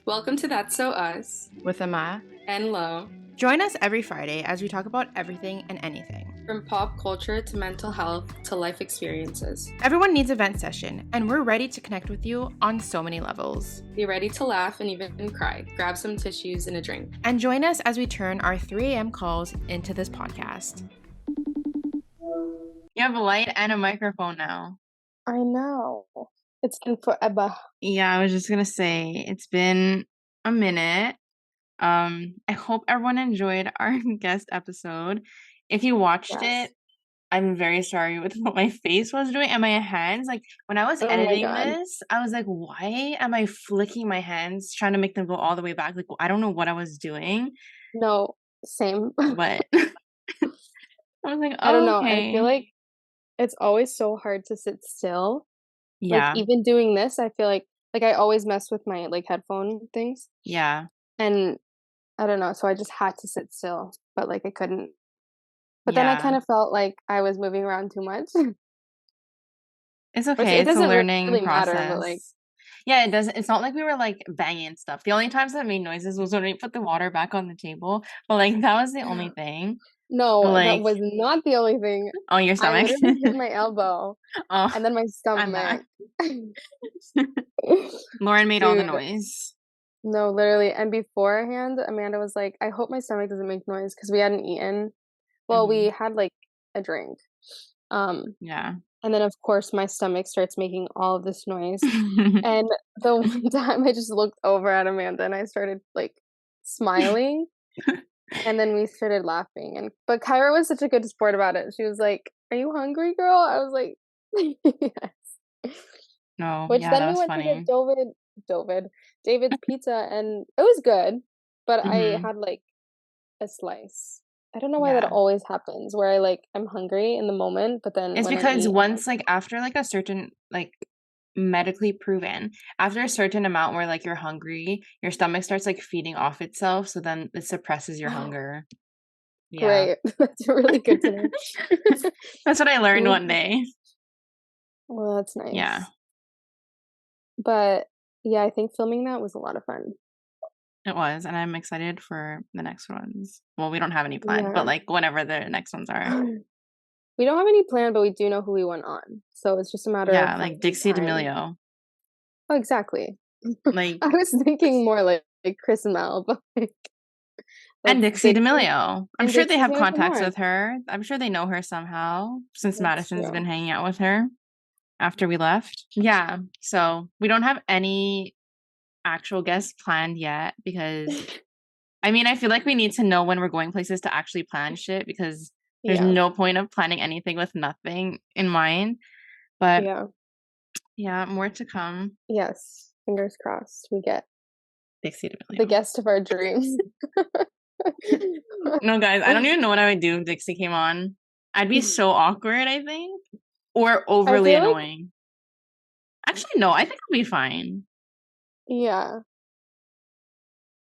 Welcome to That's So Us with Ama and Lo. Join us every Friday as we talk about everything and anything. From pop culture to mental health to life experiences. Everyone needs a vent session, and we're ready to connect with you on so many levels. Be ready to laugh and even cry. Grab some tissues and a drink. And join us as we turn our 3 a.m. calls into this podcast. You have a light and a microphone now. I know. It's been forever. Yeah, I was just going to say, it's been a minute. I hope everyone enjoyed our guest episode. If you watched it, I'm very sorry with what my face was doing and my hands. Like, when I was editing this, I was like, why am I flicking my hands, trying to make them go all the way back? Like, I don't know what I was doing. No, same. But I was like, I don't know. I feel like it's always so hard to sit still. Yeah. Like, even doing this, I feel like I always mess with my, headphone things. Yeah. And I don't know. So I just had to sit still, but, I couldn't. But then I kind of felt like I was moving around too much. It's okay. It's a learning really process. Matter, but yeah, it doesn't. It's not like we were banging stuff. The only times that made noises was when we put the water back on the table. But that was the only thing. No, that was not the only thing. Oh, your stomach. I literally hit my elbow. Oh, and then my stomach. Lauren made all the noise. No, literally. And beforehand, Amanda was like, I hope my stomach doesn't make noise because we hadn't eaten. Well, we had a drink. Yeah. And then of course my stomach starts making all of this noise. And the one time I just looked over at Amanda and I started smiling. And then we started laughing. But Kyra was such a good sport about it. She was like, "Are you hungry, girl?" I was like, yes. No, Which yeah, then that we was went funny. to David's Pizza, and it was good, but I had a slice. I don't know why that always happens, where I'm hungry in the moment, but then it's because once after a certain medically proven, after a certain amount where you're hungry, your stomach starts feeding off itself, so then it suppresses your hunger. Yeah. Great. That's really good to know. That's what I learned one day. Well, that's nice. Yeah. But yeah, I think filming that was a lot of fun. It was, and I'm excited for the next ones. Well, we don't have any planned, but whenever the next ones are. We don't have any planned, but we do know who we want on. So it's just a matter of Dixie D'Amelio. Oh, exactly. I was thinking more like Chris and Mel, but and Dixie D'Amelio. I'm sure they have contacts with her. I'm sure they know her somehow since Madison's been hanging out with her after we left. Yeah. So we don't have any actual guests planned yet because I feel like we need to know when we're going places to actually plan shit because there's no point of planning anything with nothing in mind. But yeah, more to come. Yes. Fingers crossed we get Dixie D'Amelio. The guest of our dreams. No, guys, I don't even know what I would do if Dixie came on. I'd be so awkward, I think. Or overly annoying. Actually, no, I think I'll be fine. Yeah.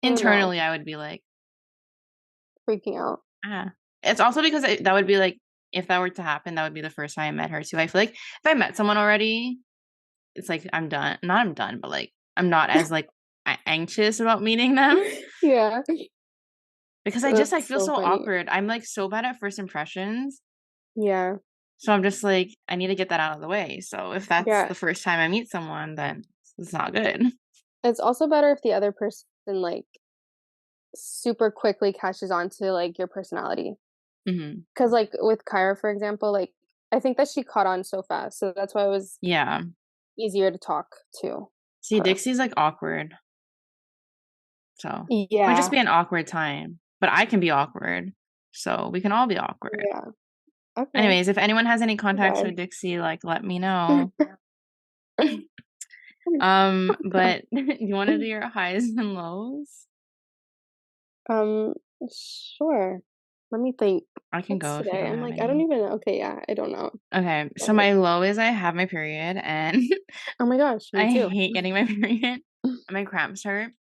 Internally, I would be freaking out. It's also because that would be if that were to happen, that would be the first time I met her too. I feel like if I met someone already, it's I'm done. Not I'm done, but I'm not as anxious about meeting them. Yeah. Because I feel so awkward. I'm so bad at first impressions. Yeah. So I'm just I need to get that out of the way. So if that's the first time I meet someone, then it's not good. It's also better if the other person super quickly catches on to your personality. Because with Kyra, for example, I think that she caught on so fast. So that's why it was easier to talk to. See, Dixie's awkward. So it would just be an awkward time. But I can be awkward. So we can all be awkward. Yeah. Okay. Anyways, if anyone has any contacts with Dixie, let me know. But you want to do your highs and lows? Sure. Let me think. I can go today. I'm I don't even know. Okay, yeah, I don't know. Okay, so my low is I have my period and oh my gosh, me too. I hate getting my period. My cramps hurt.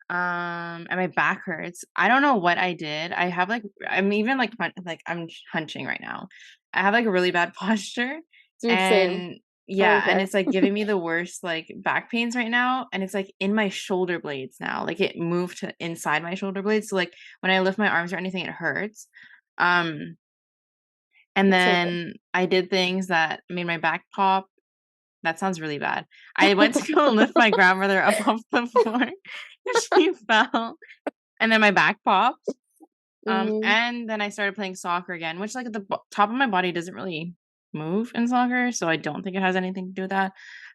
And my back hurts. I don't know what I did. I have I'm even I'm hunching right now. I have a really bad posture. Dude, same. Yeah, and Okay. it's like giving me the worst like back pains right now, and it's like in my shoulder blades now. Like it moved to inside my shoulder blades. So like when I lift my arms or anything, it hurts. Um, and It's so good. then I did things that made my back pop. That sounds really bad. I went to go lift my grandmother up off the floor. She fell, and then my back popped. Mhm. And then I started playing soccer again, which like top of my body doesn't really move in soccer, so I don't think it has anything to do with that.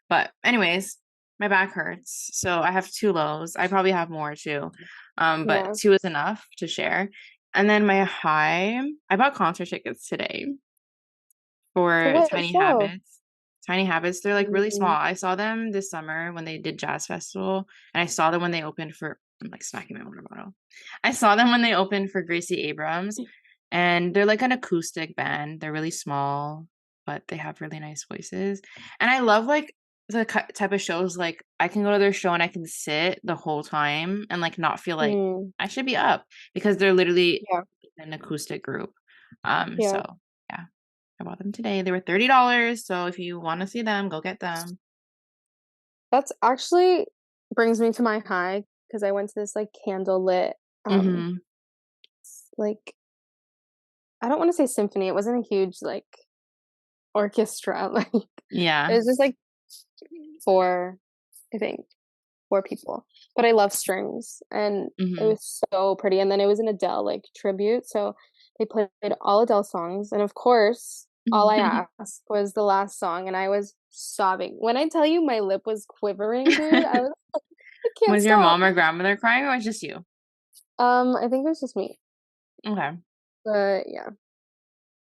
But anyways, my back hurts, so I have two lows. I probably have more too, but Yeah. two is enough to share. And then my high, I bought concert tickets today For for what Tiny show? Habits. Tiny Habits, they're like really small. Mhm. I saw them this summer when they did Jazz Festival, and I saw them when they opened for, I'm like smacking my water bottle. I saw them when they opened for Gracie Abrams, and they're like an acoustic band. They're really small, but they have really nice voices. And I love like the type of shows like I can go to their show and I can sit the whole time and like not feel like Mm. I should be up because they're literally Yeah. an acoustic group. Yeah. So yeah. I bought them today. They were $30. So if you want to see them, go get them. That's actually brings me to my high because I went to this like candlelit Mm-hmm. like I don't want to say symphony. It wasn't a huge like orchestra. Like it Yeah. was just like four, I think, four people. But I love strings and it Mm-hmm. was so pretty. And then it was an Adele like tribute. So they played all Adele songs. And of course, all I asked was the last song and I was sobbing. When I tell you my lip was quivering, dude, I was I can't Was your stop. mom or grandmother crying or was it just you? I think it was just me. Okay. But yeah.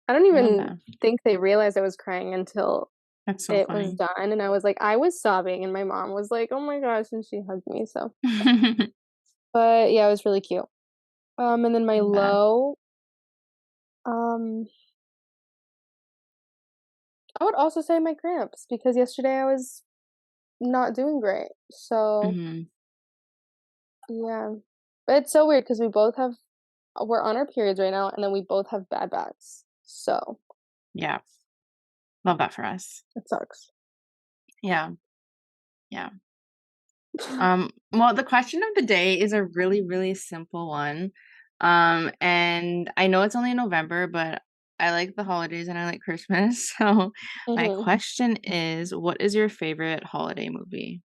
I don't I love even that. think they realized I was crying until That's so it was funny. done, and I was like I was sobbing, and my mom was like, "Oh my gosh," and she hugged me, so but yeah, it was really cute. And then my Love that. low, um, I would also say my cramps because yesterday I was not doing great. So, Mm-hmm. yeah. But it's so weird because we're on our periods right now, and then we both have bad backs. So, Yeah. Love that for us. it sucks. Yeah. Yeah. Well, the question of the day is a really, really simple one. And I know it's only November, but I like the holidays and I like Christmas. So my Mhm. question is, what is your favorite holiday movie?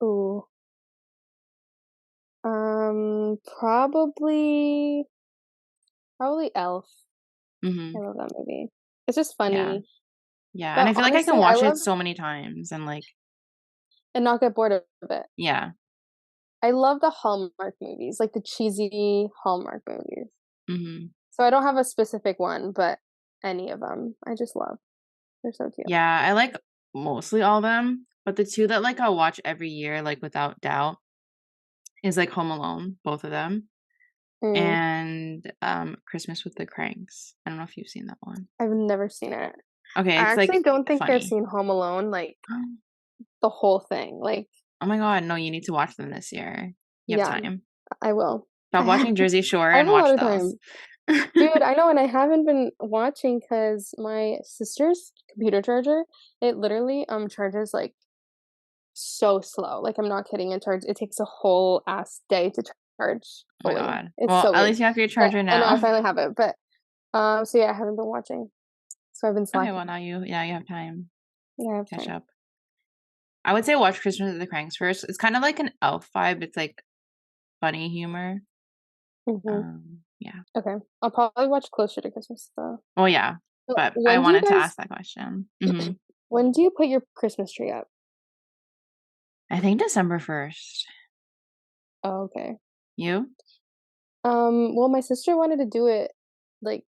Ooh. Probably Elf. Mm-hmm. I love that movie. It's just Yeah. funny. Yeah. And But I feel like I can honestly, I watch it love so many times and like, and not get bored of it. yeah. I love the Hallmark movies, like the cheesy Hallmark movies. Mm-hmm. So I don't have a specific one, but any of them I just love. They're so cute. Yeah. I like mostly all of them, but the two that like I'll watch every year, like without doubt, is like Home Alone, both of them. Mm, And Christmas with the Cranks. I don't know if you've seen that one. I've never seen it. Okay, I it's actually like don't think I've funny. seen Home Alone, like, the whole thing. Like, Oh my god, no, you need to watch them this year. You have yeah, time. I will. Stop watching Jersey Shore I have and a lot watch of those. time. Dude, I know, and I haven't been watching because my sister's computer charger, it literally, charges, like, so slow. Like, I'm not kidding, it takes a whole ass day to charge Oh my fully. god. It's Well, so at weird. least you have your But charger and now I now. finally have it, but, so yeah, I haven't been watching. So I've been Okay, well slacking. now you have time. Yeah, I have Catch time. up. I would say watch Christmas with the Cranks first. It's kind of like an elf vibe. It's like funny humor. Mhm. Yeah. Okay. I'll probably watch closer to Christmas, though. Well, yeah, But but I wanted to ask that question. when do you put your Christmas tree up? I think December 1st. Oh, okay. You? Well, my sister wanted to do it, like,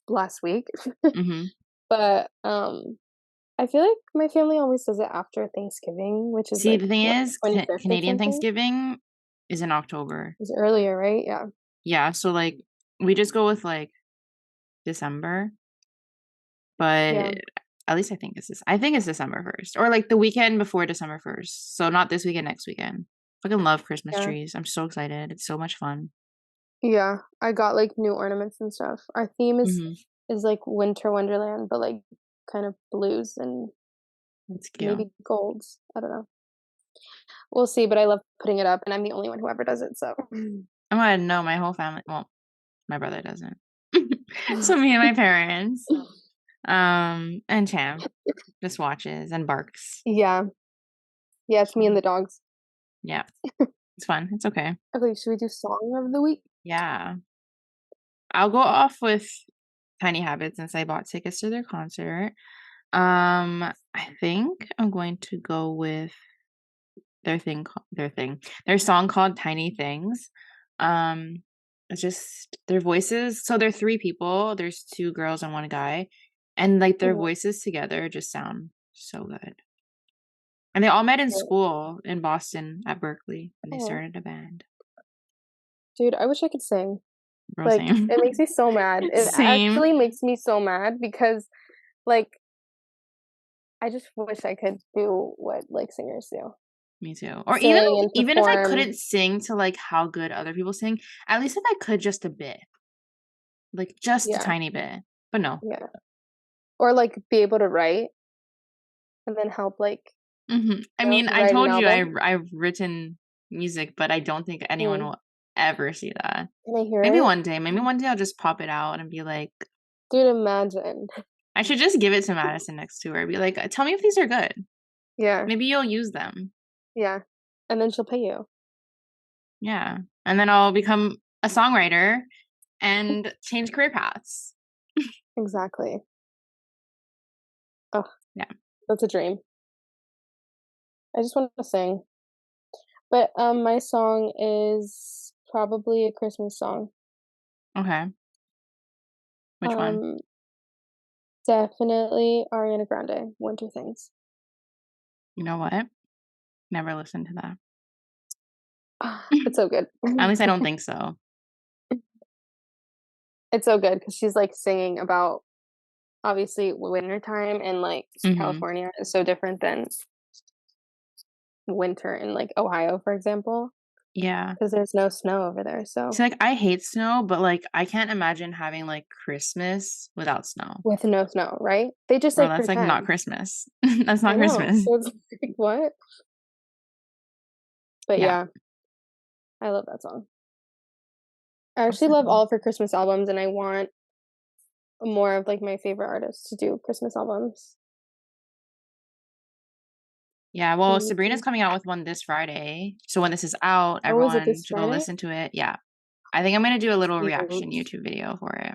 last week, Mm-hmm. but, I feel like my family always does it after Thanksgiving, which is, See, like, the thing what, is, 25th or Canadian something? Thanksgiving is in October. It's earlier, right? Yeah. Yeah, so like we just go with like December, Yeah. but at least I think it's December 1st or like the weekend before December 1st. So not this weekend, next weekend. Fucking love Christmas Yeah. trees. I'm so excited. It's so much fun. Yeah. I got, like, new ornaments and stuff. Our theme Hmm. is, like, winter wonderland, but, like, kind of blues and That's cute. maybe golds. I don't know. We'll see, but I love putting it up, and I'm the only one who ever does it, so. Oh, I know my whole family. Well, my brother doesn't. So me and my parents, and Champ just watches and barks. Yeah. Yeah, it's me and the dogs. Yeah. It's fun. It's okay. Okay, should we do song of the week? Yeah. I'll go off with Tiny Habits since I bought tickets to their concert. I think I'm going to go with their song called Tiny Things. It's just their voices. So they're 3 people. There's 2 girls and 1 guy. And like their voices together just sound so good. And they all met in school in Boston at Berkeley when they started a band. Dude, I wish I could sing. Bro, Like, same. it makes me so mad. It Same. actually makes me so mad because, like, I just wish I could do what, like, singers do. Me too. Or Sing even if I and couldn't sing to like how good other people sing, at least if I could just a bit. Like just a tiny bit. But no. Yeah. Or like be able to write and then help like I mean, I write an told you album. I've written music, but I don't think anyone will ever see that. Can I hear Maybe it? one day. Maybe one day I'll just pop it out and be like, Dude, imagine. I should just give it to Madison next to her. Be like, tell me if these are good. Yeah. Maybe you'll use them. Yeah. And then she'll pay you. Yeah. And then I'll become a songwriter and change career paths. Exactly. Oh. Yeah. That's a dream. I just want to sing. But my song is probably a Christmas song. Okay. Which one? Definitely Ariana Grande, Winter Things. You know what? Never listened to that. It's so good. At least I don't think so. It's so good because she's like singing about obviously wintertime and like California is so different than winter in like Ohio, for example. Yeah. Because there's no snow over there. So like I hate snow, but like I can't imagine having like Christmas without snow. With no snow, right? They just Bro, like that's pretend. like not Christmas. That's not Christmas. So it's like what? But yeah, I love that song. I actually love all of her Christmas albums, and I want more of like my favorite artists to do Christmas albums. Yeah, well, Sabrina's coming out with one this Friday. So when this is out, everyone should go listen to it. Yeah. I think I'm going to do a little reaction YouTube video for it.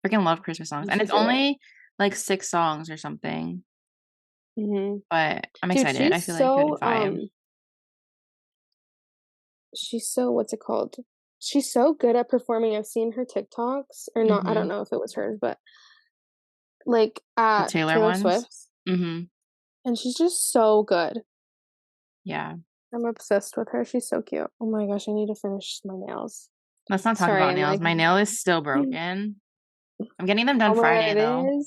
Freaking love Christmas songs. And it's only like 6 songs or something. But I'm excited. I feel like it would vibe. She's so, what's it called? She's so good at performing. I've seen her TikToks, or not, I don't know if it was hers, but like at Taylor Swift's. And she's just so good. Yeah. I'm obsessed with her. She's so cute. Oh my gosh, I need to finish my nails. Let's not talk about nails. My nail is still broken. I'm getting them done Friday though.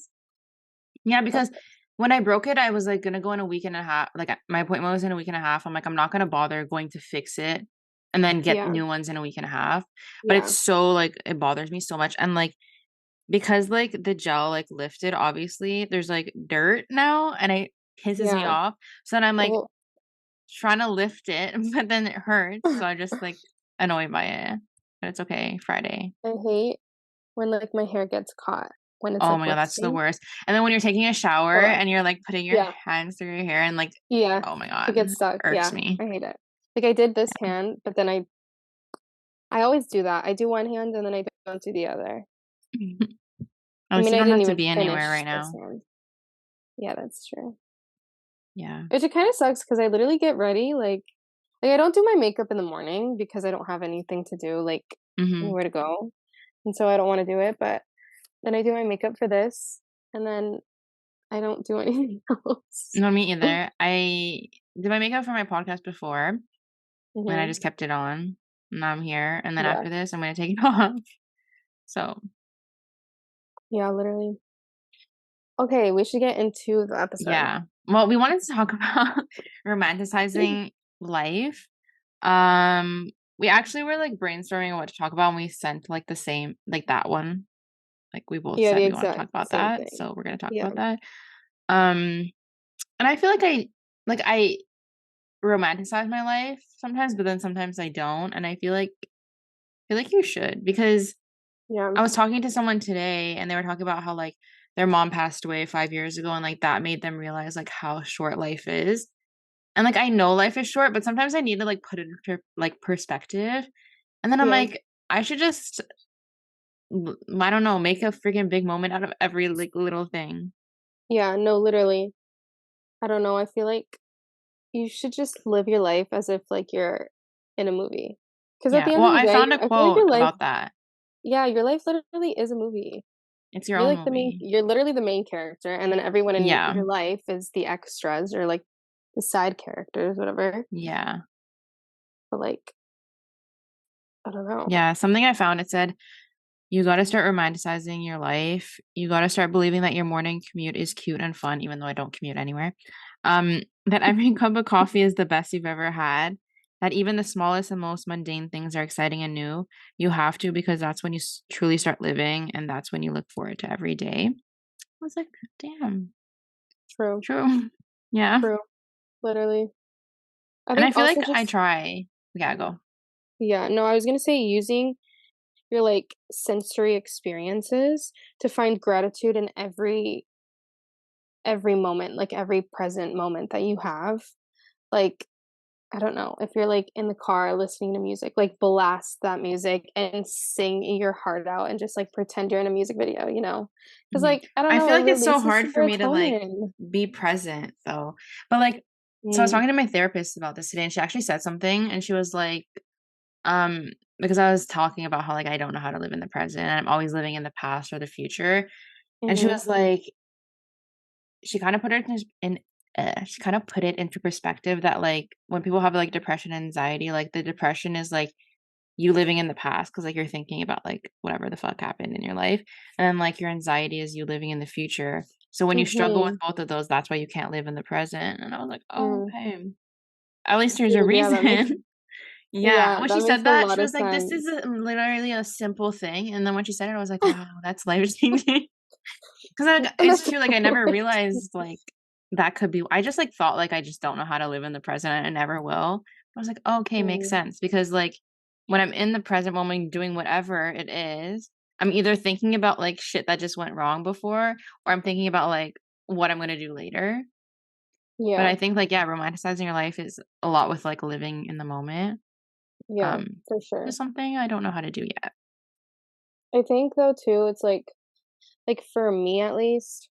Yeah, because when I broke it, I was like gonna go in a week and a half. Like my appointment was in a week and a half. I'm like, I'm not gonna bother going to fix it and then get new ones in a week and a half. But it's so like it bothers me so much. And like because like the gel like lifted, obviously there's like dirt now and it pisses me off. So then I'm like trying to lift it, but then it hurts. So I just like annoyed by it. But it's okay. Friday. I hate when like my hair gets caught when it's oh my god, that's the worst. And then when you're taking a shower and you're like putting your hands through your hair and like oh my god, it gets stuck. Irks me. I hate it. Like I did this hand, but then I always do that. I do one hand and then I don't do the other. I mean, I don't have to be anywhere right now. Yeah, that's true. Yeah. Which it kind of sucks because I literally get ready like I don't do my makeup in the morning because I don't have anything to do, like anywhere to go. And so I don't want to do it, but then I do my makeup for this and then I don't do anything else. No, me either. I did my makeup for my podcast before and I just kept it on. Now I'm here. And then after this, I'm going to take it off. So. Yeah, literally. Okay, we should get into the episode. Yeah. Well, we wanted to talk about romanticizing life. We actually were like brainstorming what to talk about and we sent like the same, like that one. Like we both said we want to talk about that. So we're going to talk about that. And I feel like I romanticize my life sometimes, but then sometimes I don't. And I feel like you should, because Yeah. I was talking to someone today and they were talking about how like their mom passed away 5 years ago, and like that made them realize like how short life is. And like I know life is short, but sometimes I need to like put it into like perspective. And then I'm Yeah. like, I should just I don't know, make a freaking big moment out of every like little thing. Yeah, no, literally. I don't know, I feel like you should just live your life as if, like, you're in a movie. Because at Yeah. the end Well, of the I day, found a I feel like quote your life about that. yeah, your life literally is a movie. It's your own movie. You're literally the main character, and then everyone in Yeah. your life is the extras or, like, the side characters, whatever. Yeah. But, like, I don't know. Yeah. Something I found, it said, you got to start romanticizing your life. You got to start believing that your morning commute is cute and fun, even though I don't commute anywhere. That every cup of coffee is the best you've ever had. That even the smallest and most mundane things are exciting and new. You have to, because that's when you truly start living, and that's when you look forward to every day. I was like, damn, True, true. Yeah. true, literally. I And I think feel also like I just try. Yeah, go. yeah, no, I was gonna say using your, like, sensory experiences to find gratitude in every moment, like, every present moment that you have. Like, I don't know, if you're, like, in the car listening to music, like, blast that music and sing your heart out and just, like, pretend you're in a music video, you know? Because Mhm. like, I don't I know, feel it like it's so releases hard for me to like serotonin. be present though. But like, so I was Mm, talking to my therapist about this today, and she actually said something, and she was like, because I was talking about how like I don't know how to live in the present, and I'm always living in the past or the future. And she mhm, was like, she kind of put it she kind of put it into perspective that like when people have like depression and anxiety, like the depression is like you living in the past because like you're thinking about like whatever the fuck happened in your life, and then like your anxiety is you living in the future. So when you struggle with mhm, both of those, that's why you can't live in the present. And I was like, oh, mm. okay, at least there's a Dude, yeah, that makes reason. Yeah, yeah, when that she makes said a that, lot she of was like, this is sense. literally a simple thing. And then when she said it, I was like, wow, that's life changing. Because it's That's true, like I never life-changing. realized like that could be. I just like thought like I just don't know how to live in the present, and I never will. I was like, oh, okay, makes Mm, sense, because like when I'm in the present moment doing whatever it is, I'm either thinking about like shit that just went wrong before, or I'm thinking about like what I'm gonna do later. But yeah, I think like, yeah, romanticizing your life is a lot with like living in the moment. yeah, Um, for sure. is something I don't know how to do yet. I think though too, it's like for me at least,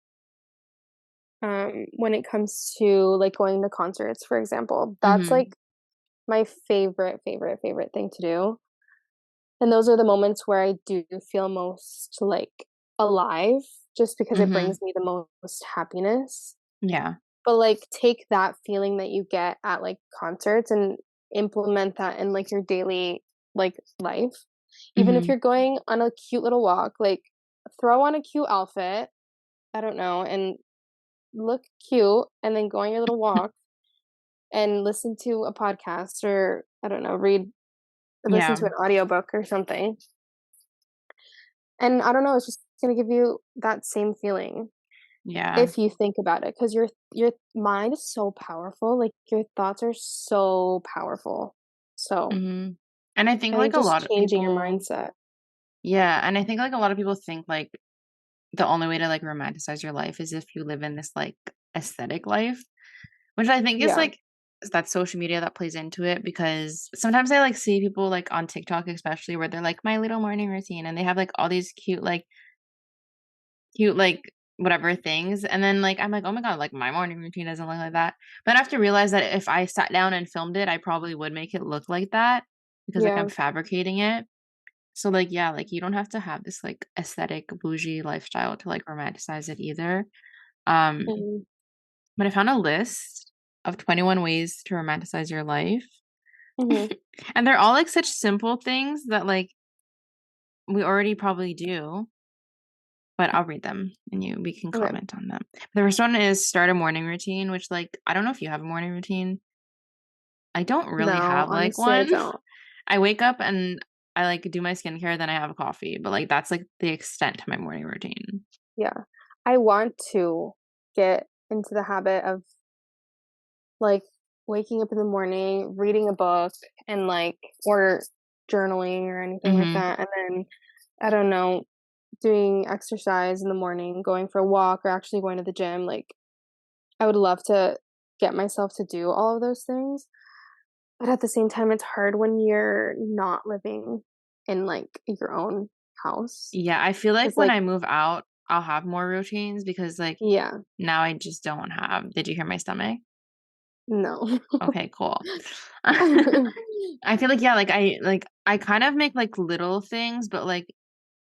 when it comes to like going to concerts, for example, that's Mm-hmm. like my favorite thing to do. And those are the moments where I do feel most like alive just because it Mm-hmm. brings me the most happiness. Yeah. But like take that feeling that you get at like concerts and implement that in like your daily like life. Even if Mm-hmm. you're going on a cute little walk, like throw on a cute outfit, I don't know, and look cute and then go on your little walk and listen to a podcast or I don't know, read or listen Yeah. to an audiobook or something. And I don't know, it's just gonna give you that same feeling Yeah. if you think about it, because your mind is so powerful, like, your thoughts are so powerful. So, Mm-hmm. And I think I like think a just lot of changing your people. mindset. Yeah, and I think like a lot of people think like the only way to like romanticize your life is if you live in this like aesthetic life, which I think is Yeah, like that social media that plays into it, because sometimes I like see people like on TikTok especially where they're like my little morning routine, and they have like all these cute like whatever things, and then like I'm like, oh my god, like my morning routine doesn't look like that. But I have to realize that if I sat down and filmed it, I probably would make it look like that, because like I'm yeah, fabricating it. So, like, yeah, like, you don't have to have this, like, aesthetic bougie lifestyle to, like, romanticize it either. Um, mhm, but I found a list of 21 ways to romanticize your life. mhm, And they're all, like, such simple things that, like, we already probably do, but I'll read them and we can okay. comment on them. The first one is start a morning routine, which, like, I don't know if you have a morning routine. I don't really No, have, like, honestly, I one. don't. I wake up and I, like, do my skincare, then I have a coffee, but, like, that's, like, the extent to my morning routine. Yeah. I want to get into the habit of like waking up in the morning, reading a book, and like or journaling or anything like Mm-hmm. that, and then I don't know, doing exercise in the morning, going for a walk, or actually going to the gym. Like I would love to get myself to do all of those things, but at the same time, it's hard when you're not living in like your own house. Yeah, I feel like Cause when like, I move out, I'll have more routines because like yeah, now I just don't have. Did you hear my stomach? no. Okay, cool. I feel like yeah, like I kind of make like little things, but like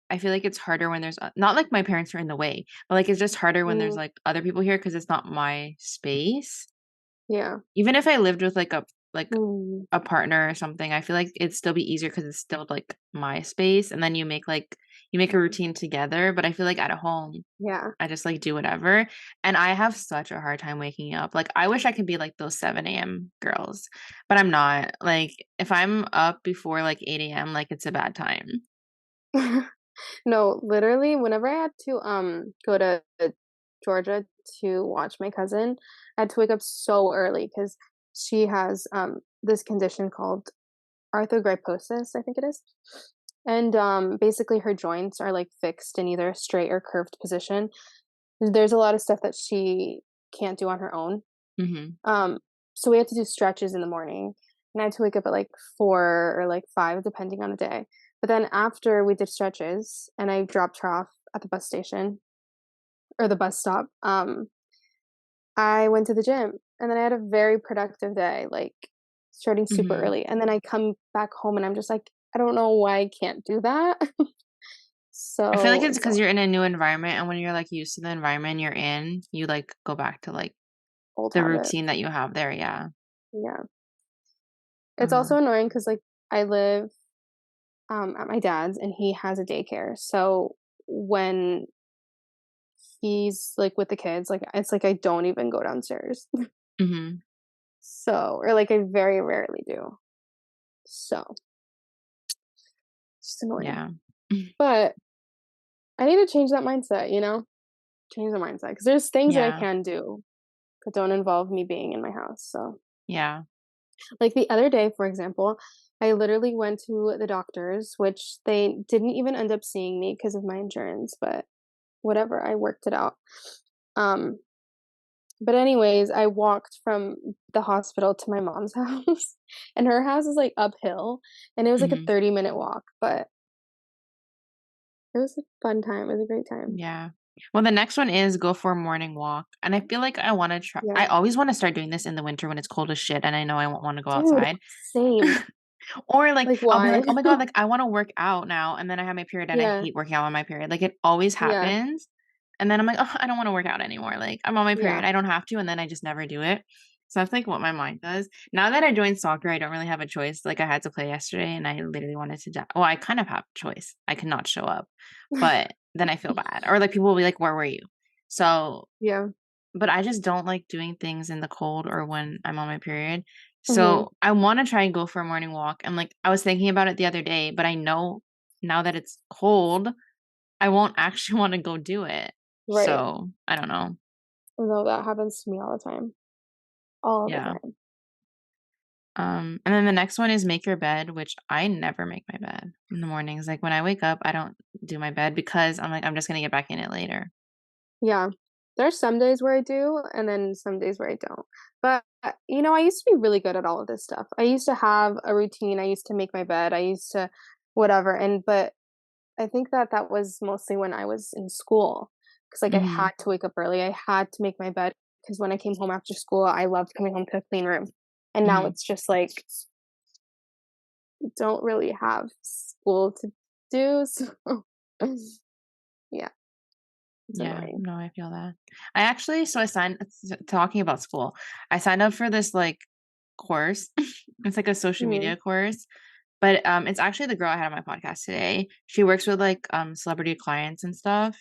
I feel like it's harder when there's not like my parents are in the way, but like it's just harder when there's Mm, like other people here because it's not my space. yeah. Even if I lived with like Mm, a partner or something, I feel like it'd still be easier because it's still like my space, and then you make a routine together. But I feel like at home, yeah. I just like do whatever. And I have such a hard time waking up. Like I wish I could be like those 7 a.m. girls, but I'm not. Like if I'm up before like 8 a.m., like it's a bad time. No, literally, whenever I had to go to Georgia to watch my cousin, I had to wake up so early because she has this condition called arthrogryposis, I think it is. And basically her joints are like fixed in either a straight or curved position. There's a lot of stuff that she can't do on her own. Hmm. Um, so we had to do stretches in the morning, and I had to wake up at like 4 or like 5, depending on the day. But then after we did stretches, and I dropped her off at the bus station or the bus stop, I went to the gym, and then I had a very productive day, like starting super Hmm. early. And then I come back home, and I'm just like, I don't know why I can't do that. I feel like it's So because you're in a new environment, and when you're like used to the environment you're in, you like go back to like old the habits. routine that you have there. Yeah. Yeah. It's Uh-huh. also annoying because like I live at my dad's, and he has a daycare. So when he's like with the kids, like it's like I don't even go downstairs. Hmm. So, or like I very rarely do. So, it's just annoying. Yeah. But I need to change that mindset, you know? Change the mindset because there's things that I Yeah. can do that don't involve me being in my house. So, Yeah. like the other day, for example, I literally went to the doctor's, which they didn't even end up seeing me because of my insurance, but whatever, I worked it out. Um, but anyways, I walked from the hospital to my mom's house, and her house is like uphill, and it was like a Hmm. 30-minute walk, but it was a fun time. It was a great time. Yeah. Well, the next one is go for a morning walk. And I feel like I want to try, I Yeah. always want to start doing this in the winter when it's cold as shit and I know I won't want to go Dude, outside. same. Or like Like, I'll be why? like, "Oh my God, like I want to work out now." And then I have my period and I Yeah, hate working out on my period. Like it always yeah, happens. And then I'm like, "Oh, I don't want to work out anymore. Like I'm on my period. yeah. I don't have to." And then I just never do it. So that's like what my mind does. Now that I joined soccer, I don't really have a choice. Like I had to play yesterday and I literally wanted to die. Well, I kind of have a choice. I cannot show up, but then I feel bad. Or like people will be like, "Where were you?" So Yeah. but I just don't like doing things in the cold or when I'm on my period. Mhm. So I want to try and go for a morning walk. And like I was thinking about it the other day, but I know now that it's cold, I won't actually want to go do it. Right. So I don't know. No, that happens to me all the time. All the Yeah. time. And then the next one is make your bed, which I never make my bed in the mornings. Like when I wake up, I don't do my bed because I'm like, I'm just gonna get back in it later. Yeah. There's some days where I do, and then some days where I don't. But, I used to be really good at all of this stuff. I used to have a routine. I used to make my bed. I used to whatever. But I think that that was mostly when I was in school because like I Hmm. had to wake up early. I had to make my bed because when I came home after school, I loved coming home to a clean room. And now Hmm. it's just like don't really have school to do. So yeah, it's Yeah, annoying. no, I feel that. I actually, so I signed, talking about school, I signed up for this like course. It's like a social Mhm. media course, but it's actually the girl I had on my podcast today. She works with like celebrity clients and stuff.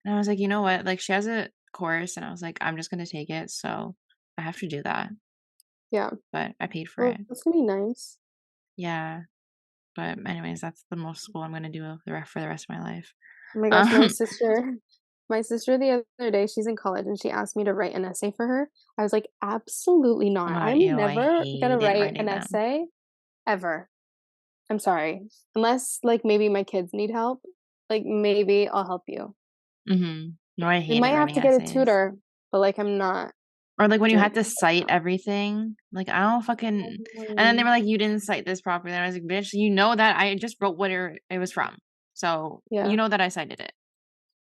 And I was like, you know what? Like she has a course and I was like, I'm just gonna take it. So I have to do that. Yeah. But I paid for Well, it. that's gonna be nice. Yeah. But anyways, that's the most school I'm gonna do for the rest of my life. Oh my gosh, my Um sister. My sister the other day, she's in college, and she asked me to write an essay for her. I was like, absolutely not. I'm Ew, I never gonna hated write an writing them. essay ever. I'm sorry. Unless like maybe my kids need help. Like maybe I'll help you. No, I We hated might have writing to get a essays. tutor, but like I'm not Or like when you doing had to it right cite now. everything, like I don't fucking. And then they Mm, were like, "You didn't cite this properly." And I was like, "Bitch, you know that I just wrote what it was from, so yeah. you know that I cited it."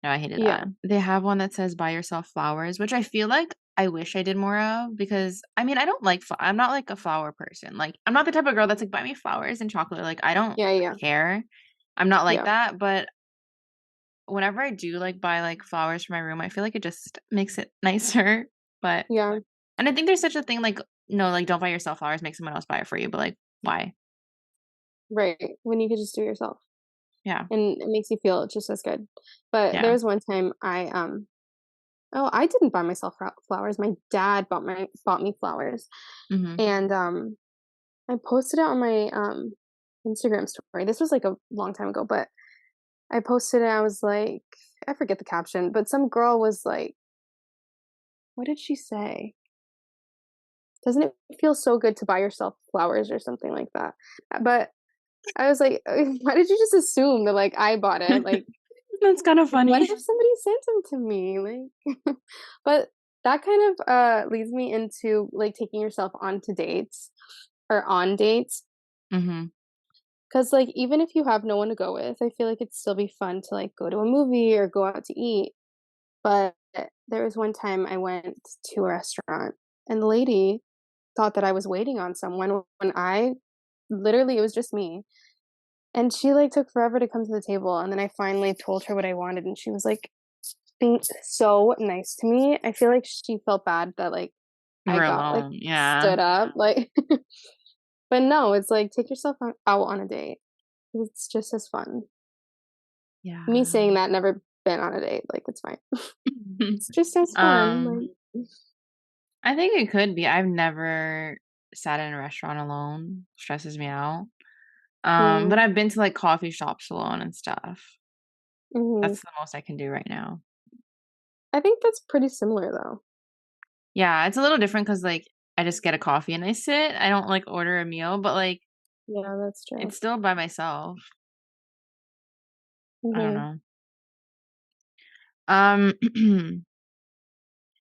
No, I hated Yeah. that. They have one that says "Buy yourself flowers," which I feel like I wish I did more of because I mean I don't like. I'm not like a flower person. Like I'm not the type of girl that's like buy me flowers and chocolate. Like I don't Yeah. Yeah. care. I'm not like Yeah. that, but whenever I do like buy like flowers for my room, I feel like it just makes it nicer. But Yeah. and I think there's such a thing like no, like don't buy yourself flowers, make someone else buy it for you. But like why? Right. When you could just do it yourself. Yeah, And it makes you feel just as good. But there yeah. was one time oh, I didn't buy myself flowers. My dad bought me flowers. Mm-hmm. And I posted it on my Instagram story. This was like a long time ago, but I posted it. I was like, I forget the caption, but some girl was like, what did she say? Doesn't it feel so good to buy yourself flowers or something like that? But I was like, why did you just assume that like I bought it? That's kind of Like what funny. if somebody sent them to me? Like, but that kind of leads me into like taking yourself onto dates or on dates. Mm-hmm. Because like even if you have no one to go with, I feel like it'd still be fun to like go to a movie or go out to eat. But there was one time I went to a restaurant and the lady thought that I was waiting on someone when I literally it was just me. And she like took forever to come to the table and then I finally told her what I wanted and she was like being so nice to me. I feel like she felt bad that like You I were got like alone. Yeah. stood up like but no, it's like take yourself out on a date. It's just as fun. Me Yeah. saying that never been on a date, like it's fine. It's just as fun. um Like I think it could be. I've never sat in a restaurant alone. Stresses me out. But mm, I've been to like coffee shops alone and stuff. mhm. That's the most I can do right now. I think that's pretty similar though. Yeah, it's a little different because like I just get a coffee and I sit. I don't like order a meal, but like Yeah, that's it's true. still by myself. I don't Mhm. know.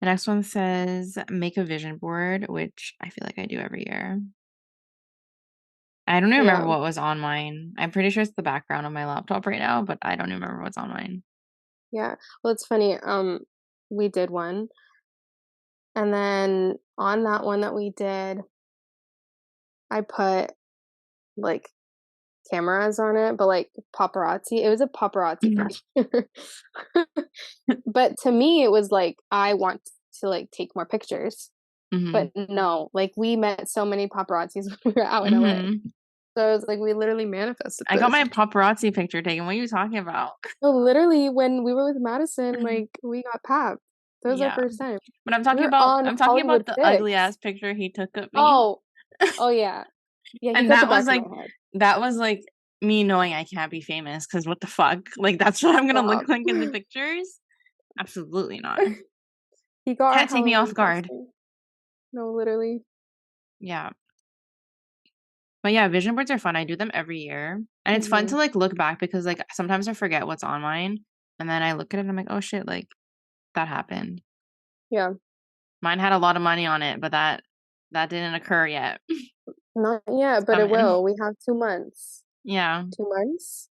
The next one says make a vision board, which I feel like I do every year. I don't even remember Yeah. what was on mine. I'm pretty sure it's the background of my laptop right now, but I don't even remember what's on mine. Yeah. Well, it's funny. We did one, and then on that one that we did, I put like cameras on it, but like paparazzi. It was a paparazzi picture. But to me, it was like I want to like take more pictures. Mm-hmm. But no, like we met so many paparazzis when we were out in LA. Mm-hmm. So it was like we literally manifested I got this. my paparazzi picture taken. What are you talking about? So literally when we were with Madison, like we got papped. That was our Yeah. first time. But We were on I'm talking about Hollywood the ugly Pics. ass picture he took of me. Oh, oh yeah. Yeah, he And got the back of my head. that was like me knowing I can't be famous because what the fuck? Like that's what I'm gonna look Stop. like in the pictures? Absolutely not. He got our Can't take me off Halloween guard. costume. No, literally. Yeah. But yeah, vision boards are fun. I do them every year. And it's fun Hmm. to like look back because like sometimes I forget what's on mine. And then I look at it and I'm like, oh shit, like that happened. Yeah. Mine had a lot of money on it, but that didn't occur yet. Not yet, It's but it coming. will. We have 2 months. Yeah. 2 months?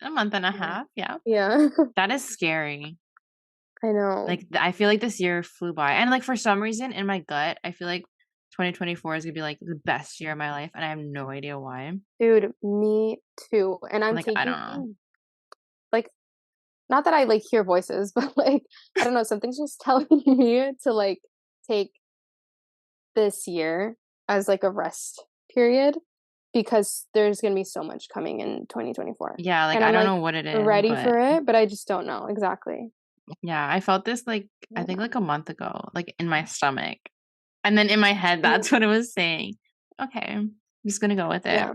A month and a Yeah. half. Yeah. Yeah. That is scary. I know. Like I feel like this year flew by. And like for some reason in my gut, I feel like 2024 is gonna be like the best year of my life, and I have no idea why. Dude, me too. And I'm Like I don't taking know. like not that I like hear voices, but like I don't know, something's just telling me to like take this year as like a rest period because there's going to be so much coming in 2024. Yeah, like And I I'm don't like know what it is, ready but for it, but I just don't know exactly. yeah, I felt this like I think Yeah. like a month ago, like in my stomach. And then in my head, Mm, that's what it was saying. Okay, I'm just gonna go with it. yeah.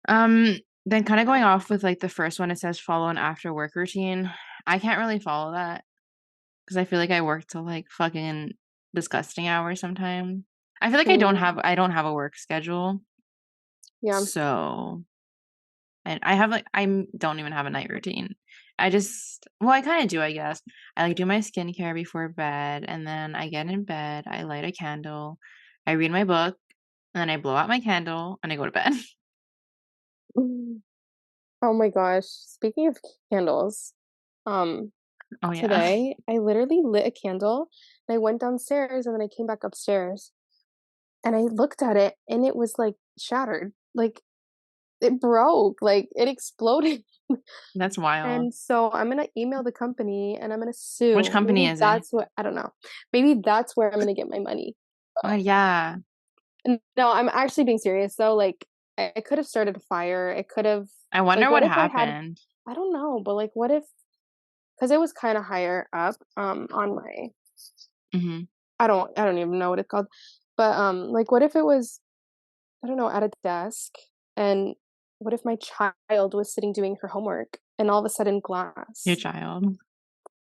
Um, Then kind of going off with like the first one, it says follow an after work routine. I can't really follow that because I feel like I work till like fucking disgusting hours sometimes. I feel like Mm, I don't have a work schedule. yeah. So and I have like don't even have a night routine. I just well, I kind of do, I guess. I like do my skincare before bed and then I get in bed, I light a candle, I read my book, and then I blow out my candle and I go to bed. Mm. Oh my gosh. Speaking of candles, um, Oh yeah. today I literally lit a candle and I went downstairs and then I came back upstairs and I looked at it and it was like shattered. Like it broke, like it exploded. That's wild. And so I'm gonna email the company and I'm gonna Which sue. company Maybe is it? that's what I don't know. Maybe that's where I'm gonna get my money. Oh yeah. No, I'm actually being serious though. Like I could have started a fire. It could have I like wonder what what if I had happened. I don't know, but like what if because it was kind of higher up on my Hmm. I don't even know what it's called. But like what if it was I don't know at a desk and what if my child was sitting doing her homework and all of a sudden Your glass. child.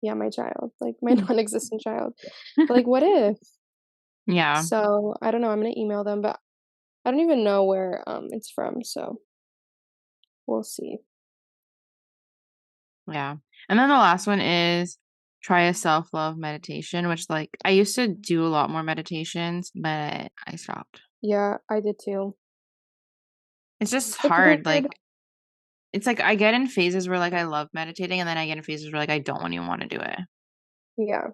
Yeah, my child, like my non-existent child. But like what if? Yeah. So, I don't know, I'm gonna email them, but I don't even know where it's from, so we'll see. Yeah. And then the last one is try a self-love meditation, which like I used to do a lot more meditations, but I stopped. Yeah, I did too. It's just It's hard. weird. Like it's like I get in phases where like I love meditating and then I get in phases where like I don't even want to do it. Yeah.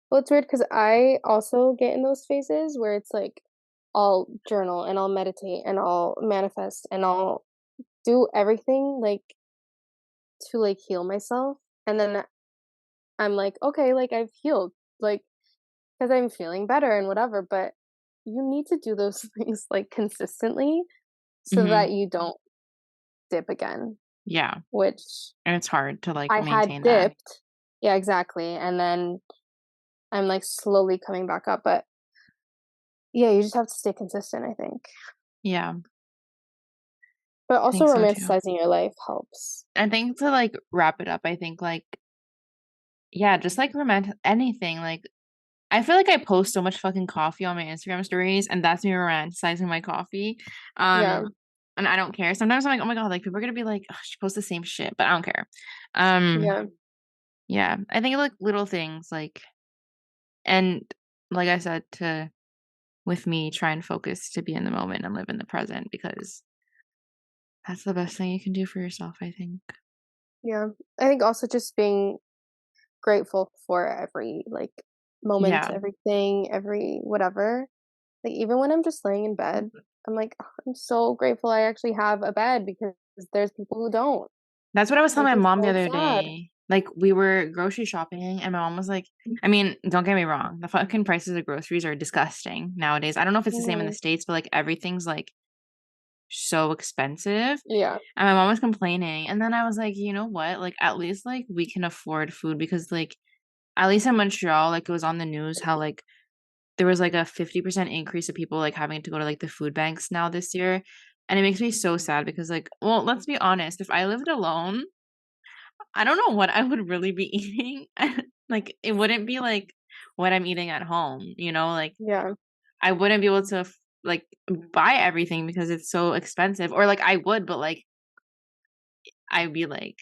Well, it's weird because I also get in those phases where it's like I'll journal and I'll meditate and I'll manifest and I'll do everything like to like heal myself. And then I'm like, okay, like I've healed, like because I'm feeling better and whatever. But you need to do those things like consistently so Hmm. that you don't dip again, Yeah. which And it's hard to like I had maintain that. dipped. Yeah, exactly. And then I'm like slowly coming back up. But yeah, you just have to stay consistent, I think. Yeah. But I also think so too. romanticizing your life helps. I think to like wrap it up, I think like yeah, just like romantic anything. Like I feel like I post so much fucking coffee on my Instagram stories, and that's me romanticizing my coffee. Yeah. And I don't care. Sometimes I'm like, oh my God, like people are gonna be like, oh, she posts the same shit, but I don't care. Um, Yeah. yeah, I think like little things like, and like I said, to with me, try and focus to be in the moment and live in the present because that's the best thing you can do for yourself, I think. Yeah. I think also just being grateful for every like moment, Yeah, everything, every whatever. Like even when I'm just laying in bed, I'm like, "Oh, I'm so grateful I actually have a bed because there's people who don't. that's what I was telling Makes my me mom the so other sad. day. Like we were grocery shopping, and my mom was like, I mean, don't get me wrong, the fucking prices of groceries are disgusting nowadays. I don't know if it's the same in the Mhm. States, but like everything's like so expensive. Yeah. And my mom was complaining. And then I was like, you know what? Like at least like we can afford food because like at least in Montreal, like it was on the news how like there was like a 50% increase of people like having to go to like the food banks now this year. And it makes me so sad because like, well, let's be honest, if I lived alone, I don't know what I would really be eating. Like it wouldn't be like what I'm eating at home, you know? Like Yeah. I wouldn't be able to like buy everything because it's so expensive or like I would, but like I'd be like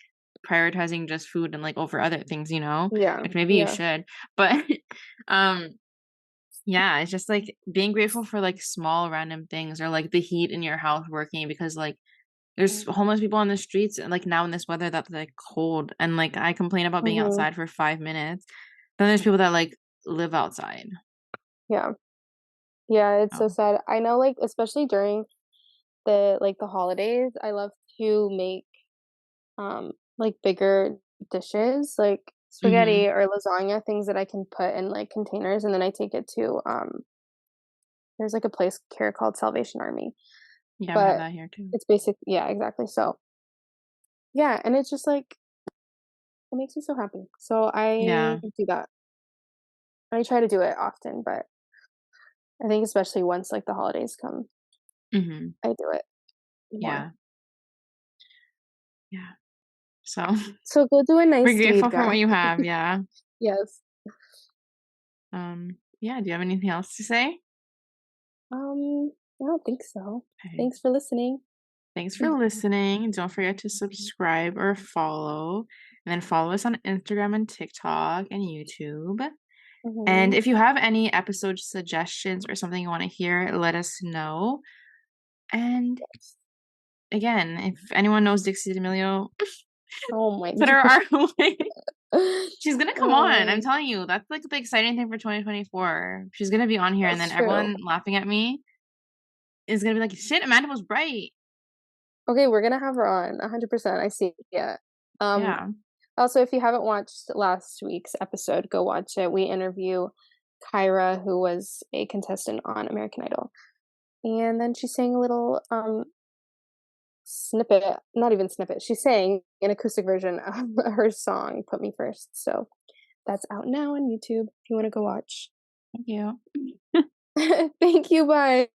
prioritizing just food and like over other things, you know? Yeah. Which maybe you Yeah. should. But um yeah, it's just like being grateful for like small random things or like the heat in your house working because like there's homeless people on the streets and like now in this weather that's like cold and like I complain about being Mhm. outside for 5 minutes. Then there's people that like live outside. Yeah. Yeah, it's so Oh. sad. I know like especially during the holidays, I love to make like bigger dishes, like Mm-hmm. spaghetti or lasagna, things that I can put in like containers and then I take it to there's like a place here called Salvation Army. Yeah, we have But that here too. it's basic yeah, exactly. So, yeah, and it's just like it makes me so happy. So I Yeah. do that. I try to do it often, but I think especially once like the holidays come, Mm-hmm. I do it more. Yeah. Yeah. So go do a we're nice deed, grateful for what guys. you have. Yeah. Yes. Yeah. Do you have anything else to say? I don't think so. Okay. Thanks for listening. Thanks for listening. Don't forget to subscribe or follow. And then follow us on Instagram and TikTok and YouTube. And Mhm. if you have any episode suggestions or something you want to hear, let us know. And again, if anyone knows Dixie D'Amelio, Oh my put her god. our way. She's gonna come on. I'm Um, telling you, that's like the exciting thing for 2024. She's gonna be on here, and then that's true. everyone laughing at me is gonna be like, "Shit, Amanda was right." Okay, we're gonna have her on 100%. I see it. Um, Yeah. Also, if you haven't watched last week's episode, go watch it. We interview Kyra, who was a contestant on American Idol, and then she sang a little snippet, not even snippet. She sang an acoustic version of her song "Put Me First." So that's out now on YouTube. If you want to go watch. Thank you. Thank you. Bye.